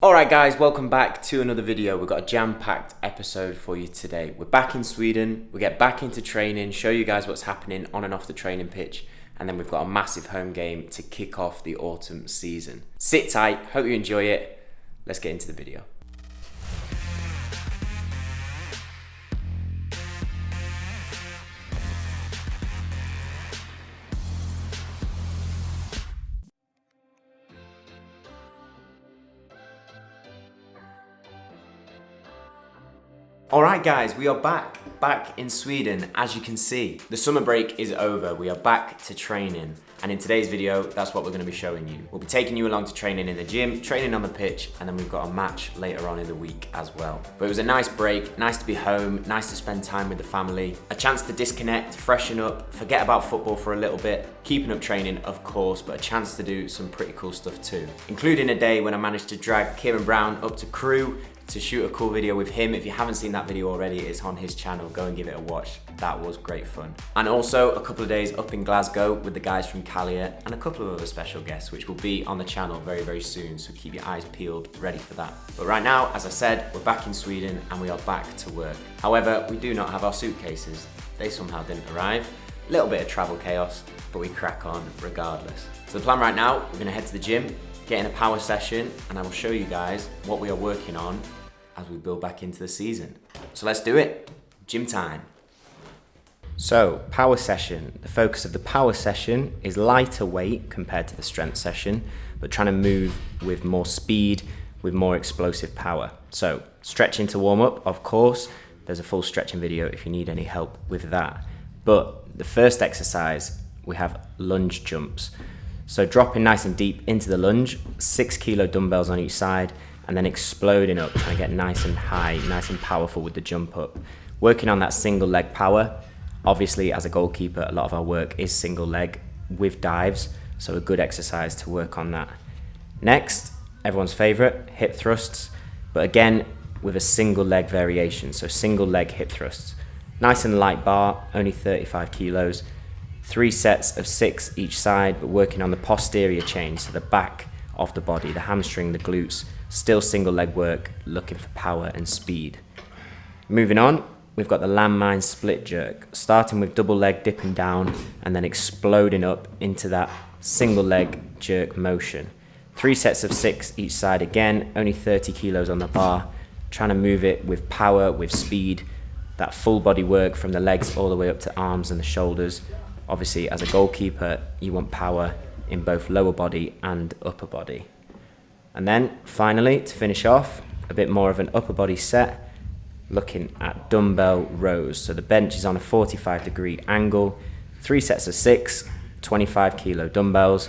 Alright guys, welcome back to another video. We've got a jam-packed episode for you today. We're back in Sweden, we get back into training, show you guys what's happening on and off the training pitch, and then we've got a massive home game to kick off the autumn season. Sit tight, hope you enjoy it. Let's get into the video. Alright guys, we are back in Sweden. As you can see, the summer break is over. We are back to training. And in today's video, that's what we're going to be showing you. We'll be taking you along to training in the gym, training on the pitch, and then we've got a match later on in the week as well. But it was a nice break, nice to be home, nice to spend time with the family, a chance to disconnect, freshen up, forget about football for a little bit, keeping up training of course, but a chance to do some pretty cool stuff too. Including a day when I managed to drag Kieran Brown up to Crewe to shoot a cool video with him. If you haven't seen that video already, it's on his channel. Go and give it a watch. That was great fun. And also a couple of days up in Glasgow with the guys from Callier and a couple of other special guests, which will be on the channel very, very soon. So keep your eyes peeled, ready for that. But right now, as I said, we're back in Sweden and we are back to work. However, we do not have our suitcases. They somehow didn't arrive. A little bit of travel chaos, but we crack on regardless. So the plan right now, we're gonna head to the gym, get in a power session, and I will show you guys what we are working on as we build back into the season. So let's do it. Gym time. So, power session. The focus of the power session is lighter weight compared to the strength session, but trying to move with more speed, with more explosive power. So, stretching to warm up, of course. There's a full stretching video if you need any help with that. But the first exercise, we have lunge jumps. So dropping nice and deep into the lunge, 6 kilo dumbbells on each side, and then exploding up, trying to get nice and high, nice and powerful with the jump up. Working on that single leg power. Obviously, as a goalkeeper, a lot of our work is single leg with dives, so a good exercise to work on that. Next, everyone's favorite, hip thrusts, but again, with a single leg variation, so single leg hip thrusts. Nice and light bar, only 35 kilos. 3 sets of 6 each side, but working on the posterior chain, so the back of the body, the hamstring, the glutes. Still single leg work, looking for power and speed. Moving on, we've got the landmine split jerk, starting with double leg dipping down and then exploding up into that single leg jerk motion. 3 sets of 6 each side again, only 30 kilos on the bar, trying to move it with power, with speed, that full body work from the legs all the way up to arms and the shoulders. Obviously, as a goalkeeper, you want power in both lower body and upper body. And then finally, to finish off, a bit more of an upper body set, looking at dumbbell rows. So the bench is on a 45-degree angle, 3 sets of 6, 25 kilo dumbbells,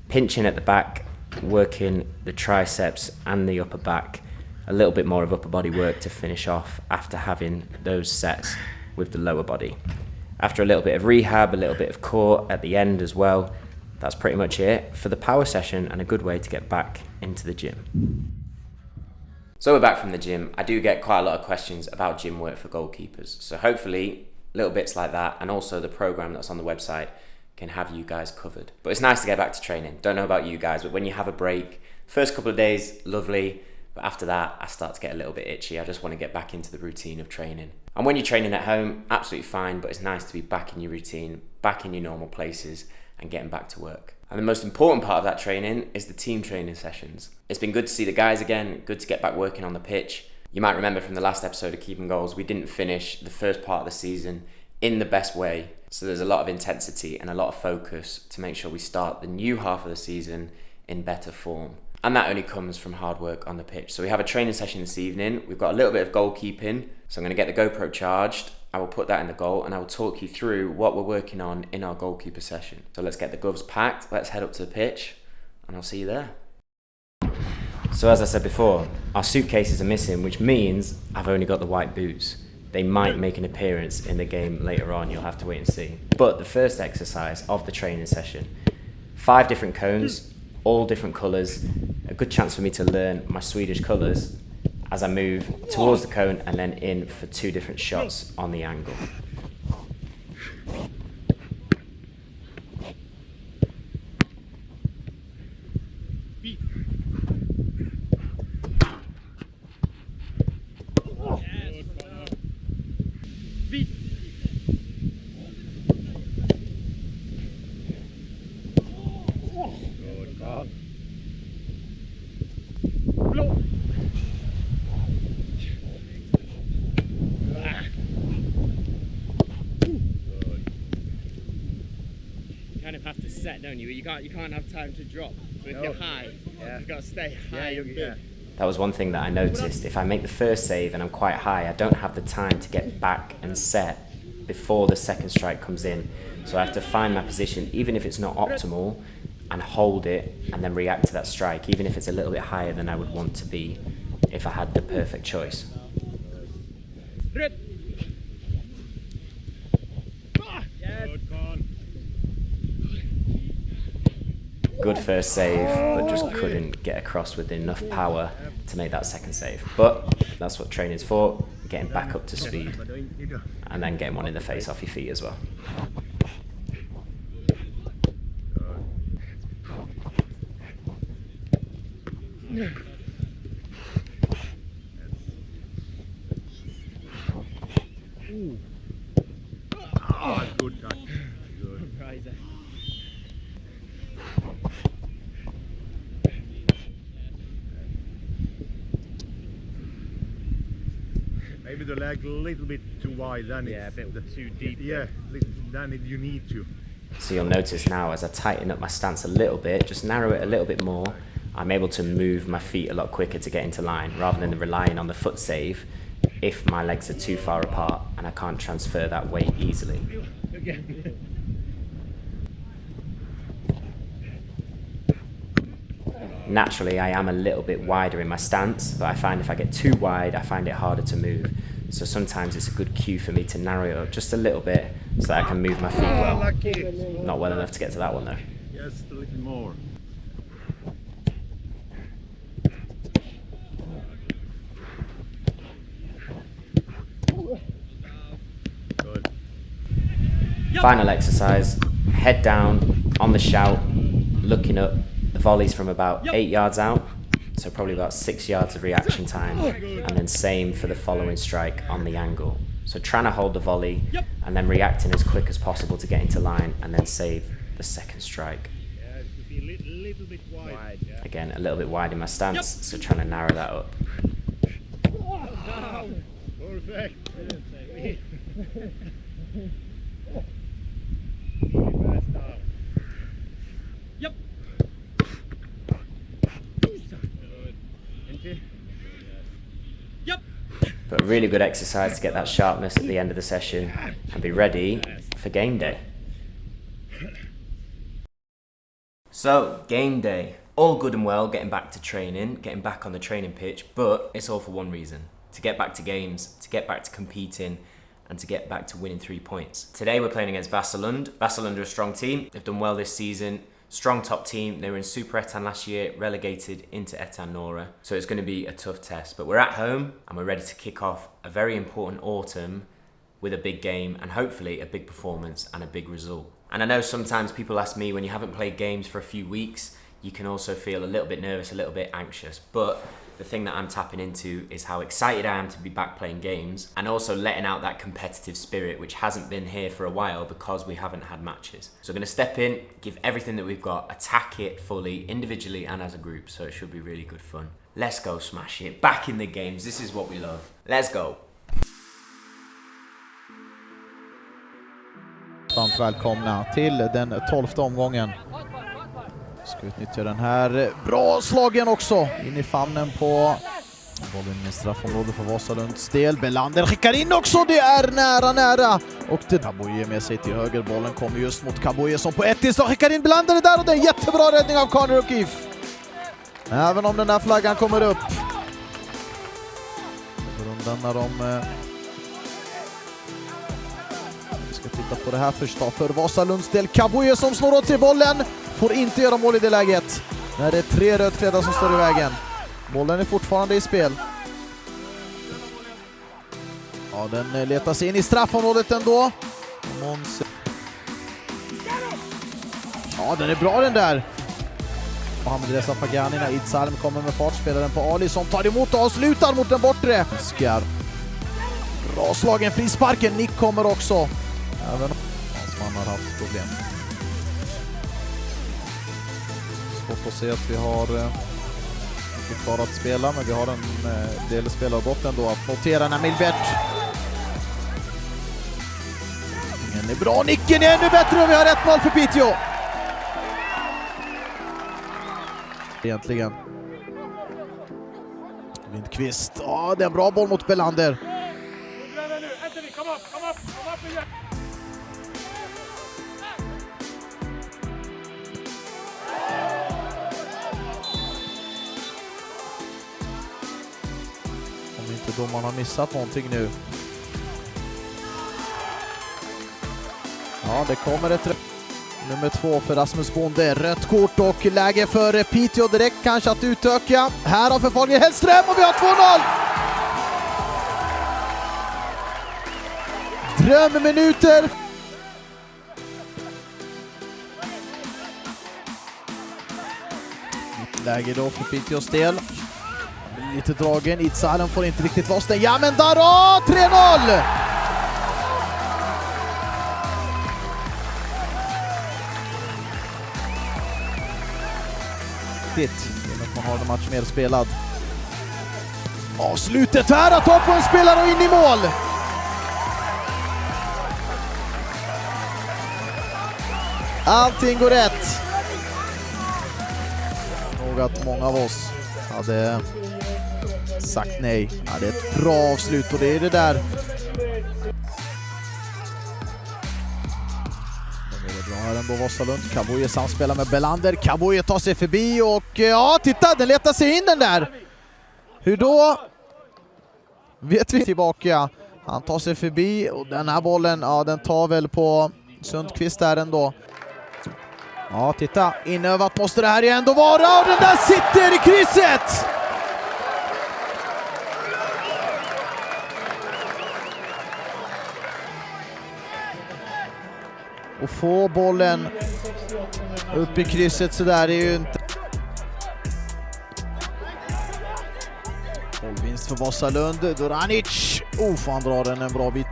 pinching at the back, working the triceps and the upper back. A little bit more of upper body work to finish off after having those sets with the lower body. After a little bit of rehab, a little bit of core at the end as well, that's pretty much it for the power session and a good way to get back into the gym. So we're back from the gym. I do get quite a lot of questions about gym work for goalkeepers. So hopefully little bits like that and also the program that's on the website can have you guys covered. But it's nice to get back to training. Don't know about you guys, but when you have a break, first couple of days, lovely. But after that, I start to get a little bit itchy. I just want to get back into the routine of training. And when you're training at home, absolutely fine, but it's nice to be back in your routine, back in your normal places, and getting back to work. And the most important part of that training is the team training sessions. It's been good to see the guys again, good to get back working on the pitch. You might remember from the last episode of Keeping Goals, we didn't finish the first part of the season in the best way. So there's a lot of intensity and a lot of focus to make sure we start the new half of the season in better form. And that only comes from hard work on the pitch. So we have a training session this evening. We've got a little bit of goalkeeping. So I'm going to get the GoPro charged. I will put that in the goal and I will talk you through what we're working on in our goalkeeper session. So let's get the gloves packed. Let's head up to the pitch and I'll see you there. So as I said before, our suitcases are missing, which means I've only got the white boots. They might make an appearance in the game later on. You'll have to wait and see. But the first exercise of the training session, 5 different cones, all different colours. A good chance for me to learn my Swedish colours as I move towards the cone and then in for 2 different shots on the angle. set, don't you? You can't have time to drop. So if you're high, you've got to stay high and big. That was one thing that I noticed. If I make the first save and I'm quite high, I don't have the time to get back and set before the second strike comes in. So I have to find my position, even if it's not optimal, and hold it and then react to that strike, even if it's a little bit higher than I would want to be if I had the perfect choice. Good first save, but just couldn't get across with enough power to make that second save. But that's what training's for, getting back up to speed and then getting one in the face off your feet as well. Oh, good touch. Good. Maybe the leg a little bit too wide, then a bit too deep. Yeah, then you need to. So you'll notice now as I tighten up my stance a little bit, just narrow it a little bit more, I'm able to move my feet a lot quicker to get into line rather than relying on the foot save if my legs are too far apart and I can't transfer that weight easily. Naturally, I am a little bit wider in my stance, but I find if I get too wide, I find it harder to move. So sometimes it's a good cue for me to narrow it up just a little bit so that I can move my feet well. Not well enough to get to that one though. Just a little more. Good. Final exercise, head down, on the shout, looking up. The volley's from about 8 yards out, so probably about 6 yards of reaction time, and then same for the following strike on the angle. So trying to hold the volley and then reacting as quick as possible to get into line and then save the second strike. Yeah, it could be a little bit wide. Again, a little bit wide in my stance, so trying to narrow that up. Perfect. But a really good exercise to get that sharpness at the end of the session and be ready for game day. So, game day. All good and well, getting back to training, getting back on the training pitch, but it's all for one reason. To get back to games, to get back to competing, and to get back to winning 3 points. Today we're playing against Vasalund. Vasalund are a strong team. They've done well this season. Strong top team. They were in Super Etan last year, relegated into Etan Nora. So it's going to be a tough test. But we're at home and we're ready to kick off a very important autumn with a big game and hopefully a big performance and a big result. And I know sometimes people ask me, when you haven't played games for a few weeks, you can also feel a little bit nervous, a little bit anxious. But the thing that I'm tapping into is how excited I am to be back playing games and also letting out that competitive spirit which hasn't been here for a while because we haven't had matches. So I'm going to step in, give everything that we've got, attack it fully, individually and as a group, so it should be really good fun. Let's go smash it, back in the games, this is what we love. Let's go! Varmt välkomna till den 12:e omgången. Ska utnyttja den här bra slagen också in i famnen på bollen i straffområdet för Vasalunds del. Belander skickar in också, det är nära och det Kaboye med sig till höger. Bollen kommer just mot Kaboye som på ett inslag skickar in Belander där och det är en jättebra räddning av Conor och KIF. Även om den där flaggan kommer upp. Rundan när de ska titta på det här första för Vasalunds del. Kaboye som slår åt sig bollen. Får inte göra mål i det läget. När det är 3 rödklädda som står i vägen. Bollen är fortfarande i spel. Ja, den letar sig in i straffområdet ändå. Ja, den är bra den där. Mohamed Reza Paganina, Idsalm kommer med fart. Spelar den på Ali som tar emot och avslutar mot den bortre. Skar. Bra slagen, frisparken. Nick kommer också. Även om man har haft problem. Svårt att se att vi har inte kvar att spela, men vi har en del spelarbrott ändå att notera när Milbert. Den är bra, nicken är ännu bättre och vi har 1-0 för Piteå. egentligen. Lindqvist, ja det är en bra boll mot Belander. Om inte domaren har missat någonting nu. Ja, det kommer ett nummer 2 för Rasmus Bonde. Rött kort och läge för Piteå direkt kanske att utöka. Här har förfallet Hellström och vi har 2-0. Drömminuter. Läge då för Piteås del. Lite dragen. Itzalen får inte riktigt loss den. Ja men där då! 3-0! Man har en match mer spelad. Avslutet här att ta på en spelare och in i mål. Allting går rätt. Nog att många av oss hade sagt nej. Ja, det är ett bra avslut och det är det där. Här ändå Vassalund. Kaboye samspelar med Belander. Kaboye tar sig förbi och ja, titta, den letar sig in den där. Hur då? Vet vi tillbaka. Han tar sig förbi och den här bollen, ja den tar väl på Sundqvist där ändå. Ja, titta. Inövat måste det här ju ändå vara och den där sitter i krysset! Och få bollen upp i krysset så där är ju inte. Bollvinst för Vassalund. Doranic. Han drar den en bra bit.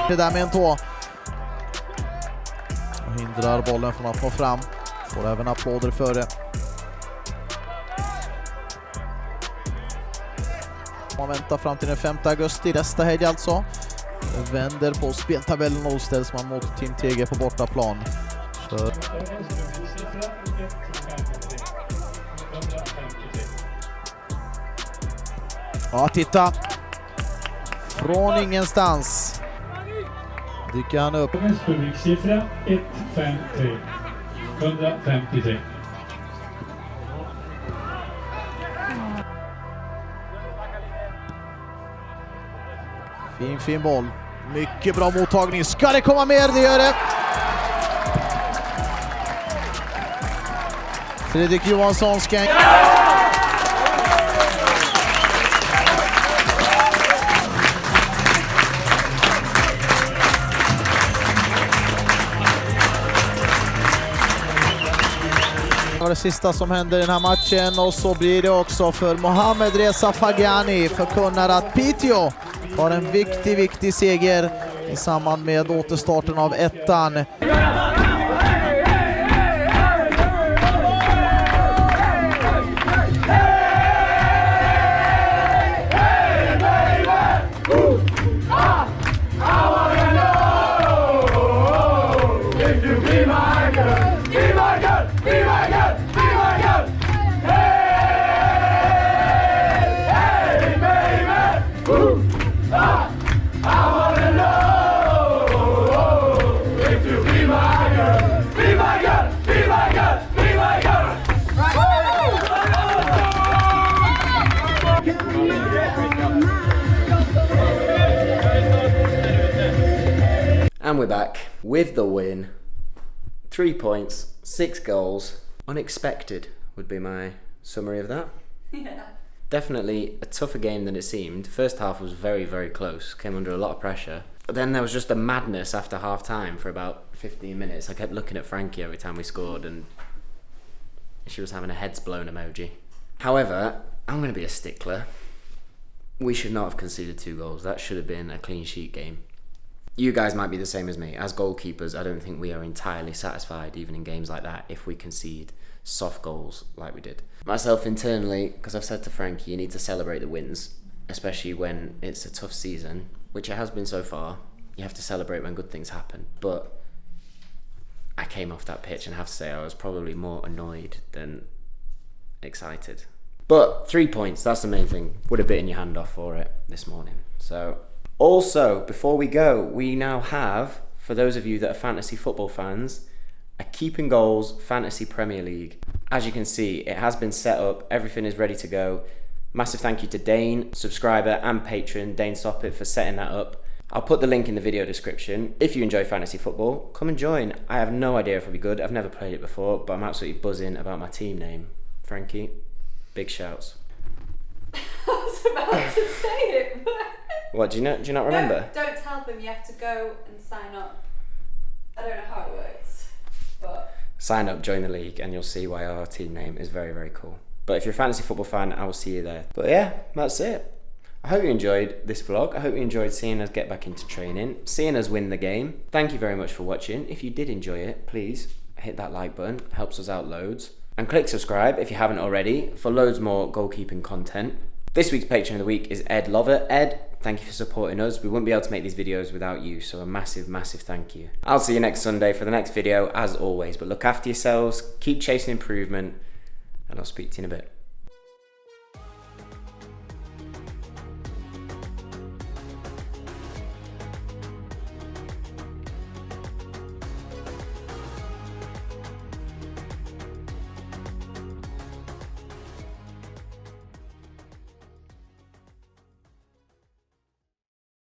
Det där med en tå. Och hindrar bollen från att nå fram. Får även applåder för det. Man väntar fram till den 5 augusti, nästa helg alltså. Vänder på speltabellen och ställs man mot Team TG på bortaplan. Så. Ja, titta. Från ingenstans dyker han upp. Publiksiffra 153. 153. Fin boll. Mycket bra mottagning. Ska det komma mer? Det gör det. Fredrik Johansson ska... Det var det sista som händer i den här matchen och så blir det också för Mohamed Reza Fagiani förkunnar att Piteå har en viktig seger i samband med återstarten av ettan. And we're back with the win. 3 points, 6 goals. Unexpected would be my summary of that. Yeah. Definitely a tougher game than it seemed. First half was very close, came under a lot of pressure. then there was just a madness after half time for about 15 minutes. I kept looking at Frankie every time we scored, and she was having a heads blown emoji. However, I'm going to be a stickler. We should not have conceded 2 goals. That should have been a clean sheet game. You guys might be the same as me. As goalkeepers, I don't think we are entirely satisfied, even in games like that, if we concede soft goals like we did. Myself internally, because I've said to Frankie, you need to celebrate the wins, especially when it's a tough season, which it has been so far. You have to celebrate when good things happen. But I came off that pitch and have to say I was probably more annoyed than excited. But 3 points, that's the main thing. Would have bitten your hand off for it this morning. So, also, before we go, we now have, for those of you that are fantasy football fans, a Keeping Goals Fantasy Premier League. As you can see, it has been set up. Everything is ready to go. Massive thank you to Dane, subscriber and patron, Dane Soppit, for setting that up. I'll put the link in the video description. If you enjoy fantasy football, come and join. I have no idea if it'll be good. I've never played it before, but I'm absolutely buzzing about my team name. Frankie, big shouts. I was about to say it, but... What, do you not remember? Don't tell them, you have to go and sign up. I don't know how it works, but... Sign up, join the league, and you'll see why our team name is very, very cool. But if you're a fantasy football fan, I will see you there. But yeah, that's it. I hope you enjoyed this vlog. I hope you enjoyed seeing us get back into training, seeing us win the game. Thank you very much for watching. If you did enjoy it, please hit that like button. It helps us out loads. And click subscribe if you haven't already for loads more goalkeeping content. This week's patron of the week is Ed Lover. Ed, thank you for supporting us. We wouldn't be able to make these videos without you, so a massive, massive thank you. I'll see you next Sunday for the next video, as always. But look after yourselves, keep chasing improvement, and I'll speak to you in a bit.